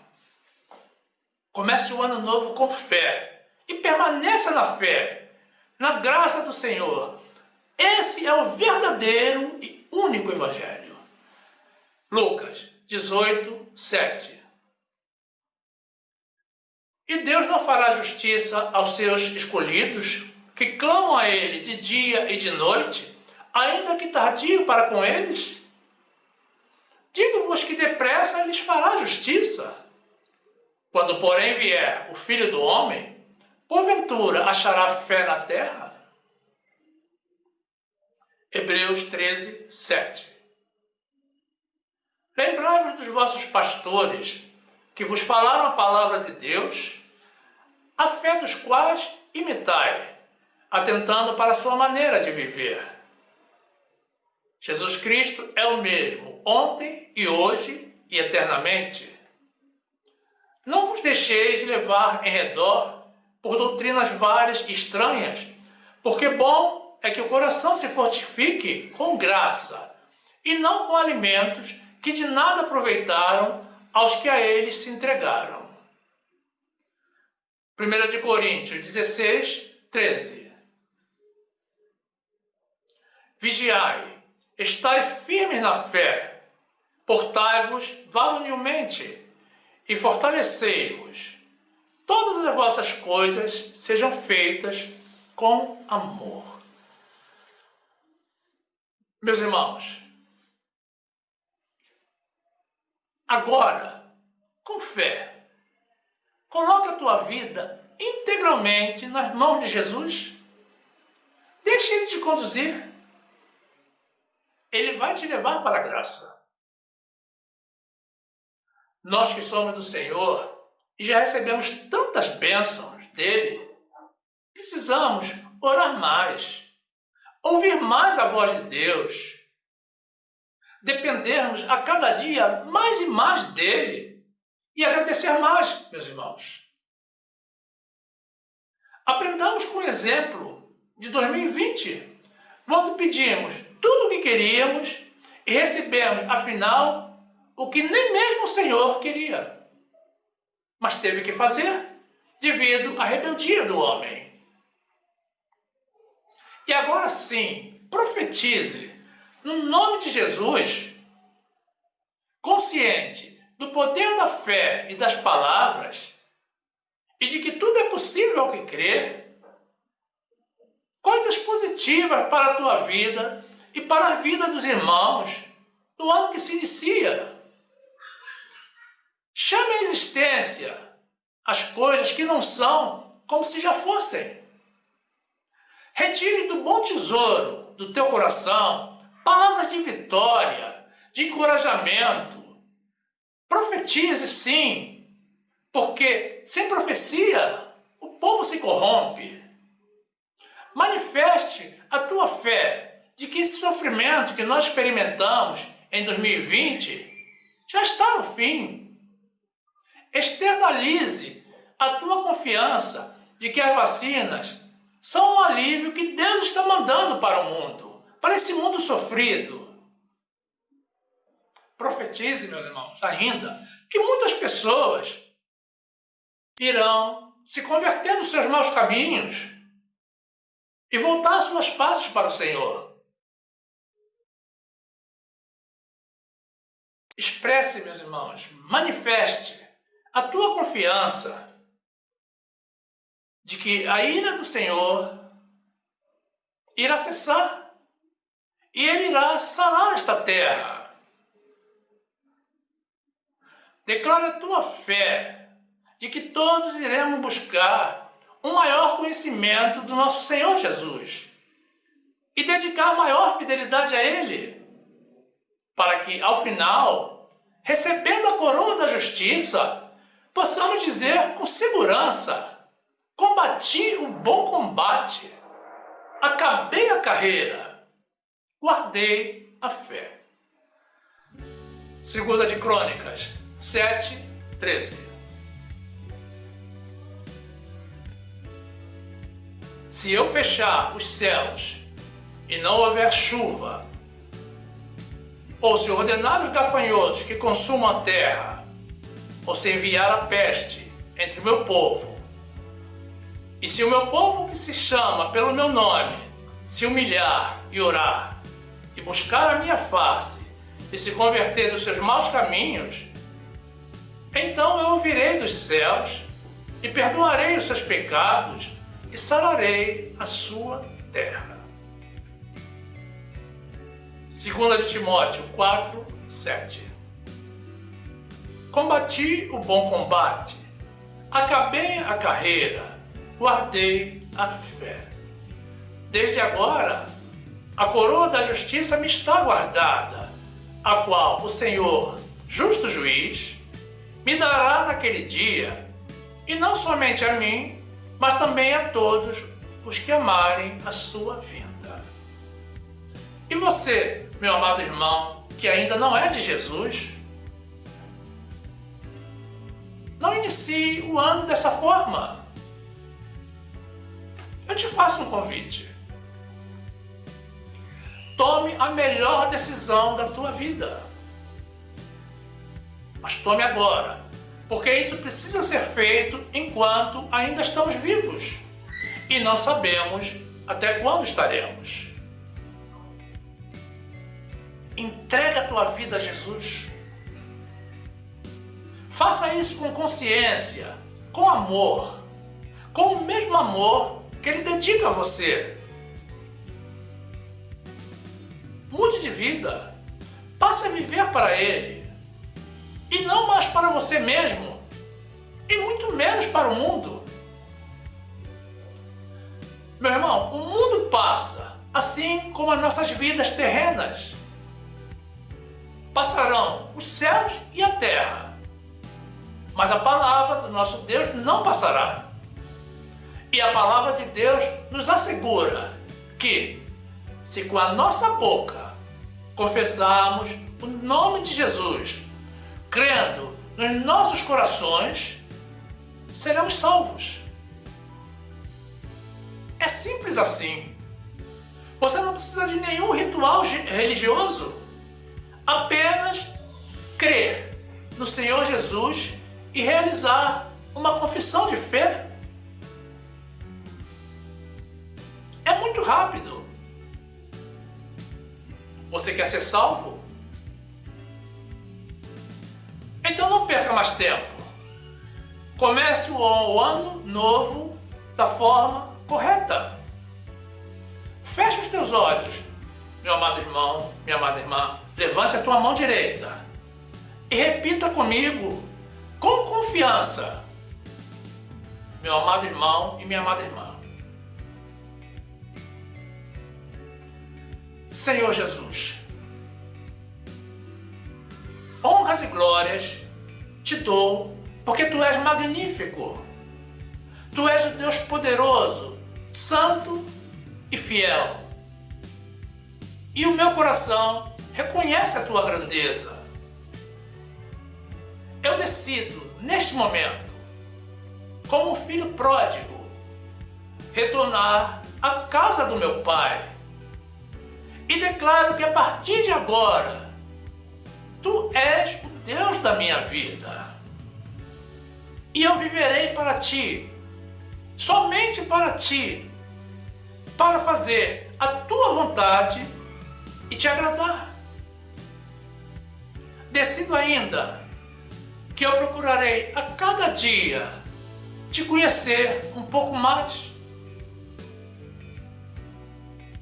Comece o ano novo com fé e permaneça na fé, na graça do Senhor. Esse é o verdadeiro e único Evangelho. Lucas 18, 7. E Deus não fará justiça aos seus escolhidos, que clamam a Ele de dia e de noite, ainda que tardio para com eles? Digo-vos que depressa lhes fará justiça. Quando, porém, vier o Filho do Homem, porventura achará fé na terra? Hebreus 13, 7. Lembrai-vos dos vossos pastores, que vos falaram a palavra de Deus, a fé dos quais imitai, atentando para a sua maneira de viver. Jesus Cristo é o mesmo, ontem e hoje e eternamente. Não vos deixeis levar em redor por doutrinas várias e estranhas, porque bom é que o coração se fortifique com graça, e não com alimentos que de nada aproveitaram aos que a eles se entregaram. 1 Coríntios 16, 13. Vigiai, estai firmes na fé, portai-vos varonilmente e fortalecei-vos. Todas as vossas coisas sejam feitas com amor. Meus irmãos, agora, com fé, coloque a tua vida integralmente nas mãos de Jesus. Deixe Ele te conduzir. Ele vai te levar para a graça. Nós que somos do Senhor e já recebemos tantas bênçãos dele, precisamos orar mais, ouvir mais a voz de Deus, dependermos a cada dia mais e mais dele e agradecer mais, meus irmãos. Aprendamos com o exemplo de 2020, quando pedimos tudo o que queríamos e recebemos, afinal, o que nem mesmo o Senhor queria, mas teve que fazer devido à rebeldia do homem. E agora sim, profetize no nome de Jesus, consciente do poder da fé e das palavras, e de que tudo é possível ao que crê, coisas positivas para a tua vida e para a vida dos irmãos no ano que se inicia. Chame à existência as coisas que não são como se já fossem. Retire do bom tesouro do teu coração palavras de vitória, de encorajamento. Profetize sim, porque sem profecia o povo se corrompe. Manifeste a tua fé de que esse sofrimento que nós experimentamos em 2020 já está no fim. Externalize a tua confiança de que as vacinas são um alívio que Deus está mandando para o mundo, para esse mundo sofrido. Profetize, meus irmãos, ainda, que muitas pessoas irão se converter dos seus maus caminhos e voltar as suas passos para o Senhor. Expresse, meus irmãos, manifeste a tua confiança de que a ira do Senhor irá cessar e ele irá sarar esta terra. Declara a tua fé de que todos iremos buscar um maior conhecimento do nosso Senhor Jesus e dedicar maior fidelidade a Ele, para que, ao final, recebendo a coroa da justiça, possamos dizer com segurança: combati o bom combate, acabei a carreira, guardei a fé. 2 de Crônicas 7:13. Se eu fechar os céus e não houver chuva, ou se ordenar os gafanhotos que consumam a terra, ou se enviar a peste entre o meu povo, e se o meu povo que se chama pelo meu nome se humilhar e orar, e buscar a minha face, e se converter dos seus maus caminhos, então eu ouvirei dos céus, e perdoarei os seus pecados, e sararei a sua terra. 2 de Timóteo 4:7. Combati o bom combate, acabei a carreira, guardei a fé. Desde agora, a coroa da justiça me está guardada, a qual o Senhor, justo juiz, me dará naquele dia, e não somente a mim, mas também a todos os que amarem a sua vinda. E você, meu amado irmão, que ainda não é de Jesus, não inicie o ano dessa forma. Eu te faço um convite. Tome a melhor decisão da tua vida. Mas tome agora, porque isso precisa ser feito enquanto ainda estamos vivos e não sabemos até quando estaremos. Entrega a tua vida a Jesus. Faça isso com consciência, com amor, com o mesmo amor que Ele dedica a você. Mude de vida, passe a viver para Ele, e não mais para você mesmo, e muito menos para o mundo. Meu irmão, o mundo passa, assim como as nossas vidas terrenas. Passarão os céus e a terra, mas a palavra do nosso Deus não passará. E a palavra de Deus nos assegura que, se com a nossa boca confessarmos o nome de Jesus, crendo nos nossos corações, seremos salvos. É simples assim. Você não precisa de nenhum ritual religioso. Apenas crer no Senhor Jesus e realizar uma confissão de fé. É muito rápido. Você quer ser salvo? Então não perca mais tempo. Comece o ano novo da forma correta. Feche os teus olhos, meu amado irmão, minha amada irmã. Levante a tua mão direita e repita comigo com confiança, meu amado irmão e minha amada irmã. Senhor Jesus, honras e glórias te dou, porque Tu és magnífico. Tu és o Deus poderoso, santo e fiel. E o meu coração reconhece a Tua grandeza. Eu decido, neste momento, como um filho pródigo, retornar à casa do meu Pai. E declaro que a partir de agora, Tu és o Deus da minha vida. E eu viverei para Ti, somente para Ti, para fazer a Tua vontade e Te agradar. Decido ainda que eu procurarei a cada dia Te conhecer um pouco mais.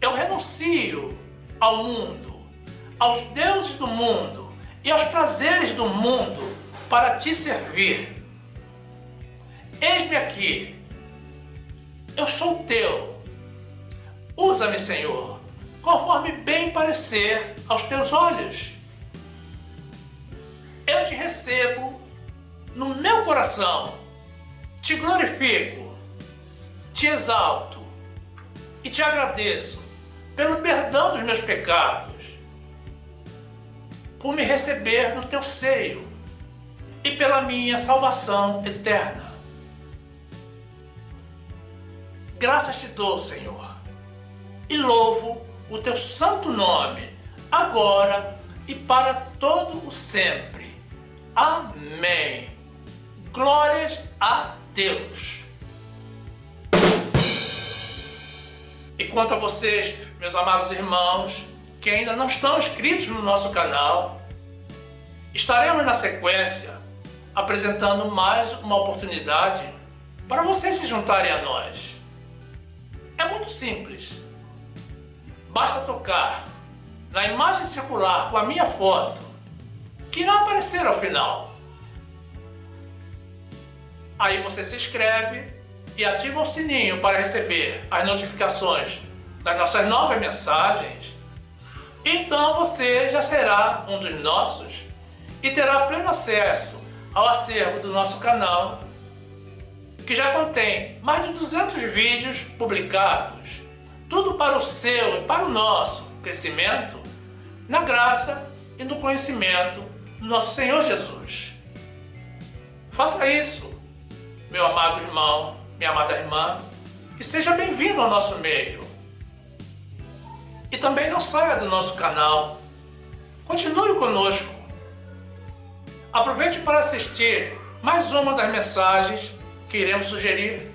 Eu renuncio ao mundo, aos deuses do mundo e aos prazeres do mundo para te servir. Eis-me aqui, eu sou teu. Usa-me, Senhor, conforme bem parecer aos teus olhos. Eu te recebo no meu coração, te glorifico, te exalto e te agradeço pelo perdão dos meus pecados, por me receber no teu seio e pela minha salvação eterna. Graças te dou, Senhor, e louvo o teu santo nome, agora e para todo o sempre. Amém. Glórias a Deus. E quanto a vocês, meus amados irmãos, que ainda não estão inscritos no nosso canal, estaremos na sequência apresentando mais uma oportunidade para vocês se juntarem a nós. É muito simples. Basta tocar na imagem circular com a minha foto, que irá aparecer ao final. Aí você se inscreve e ativa o sininho para receber as notificações das nossas novas mensagens. Então você já será um dos nossos e terá pleno acesso ao acervo do nosso canal, que já contém mais de 200 vídeos publicados, tudo para o seu e para o nosso crescimento na graça e no conhecimento do nosso Senhor Jesus. Faça isso, meu amado irmão, minha amada irmã, e seja bem-vindo ao nosso meio. E também não saia do nosso canal. Continue conosco. Aproveite para assistir mais uma das mensagens que iremos sugerir.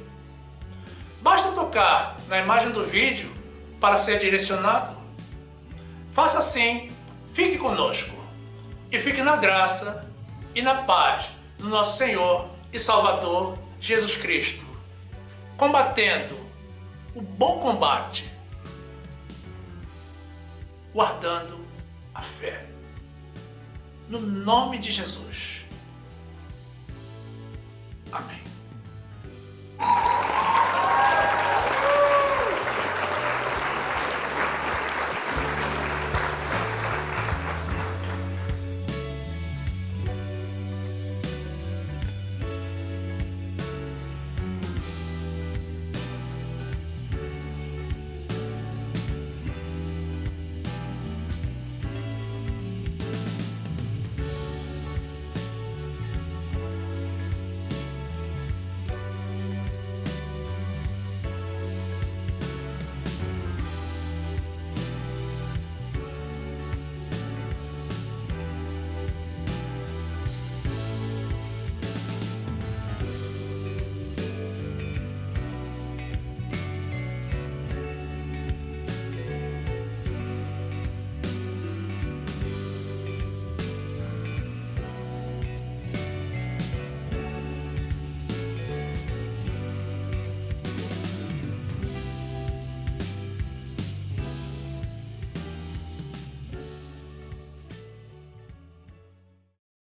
Basta tocar na imagem do vídeo para ser direcionado. Faça assim, fique conosco e fique na graça e na paz do nosso Senhor e Salvador Jesus Cristo, combatendo o bom combate, guardando a fé. No nome de Jesus. Amém.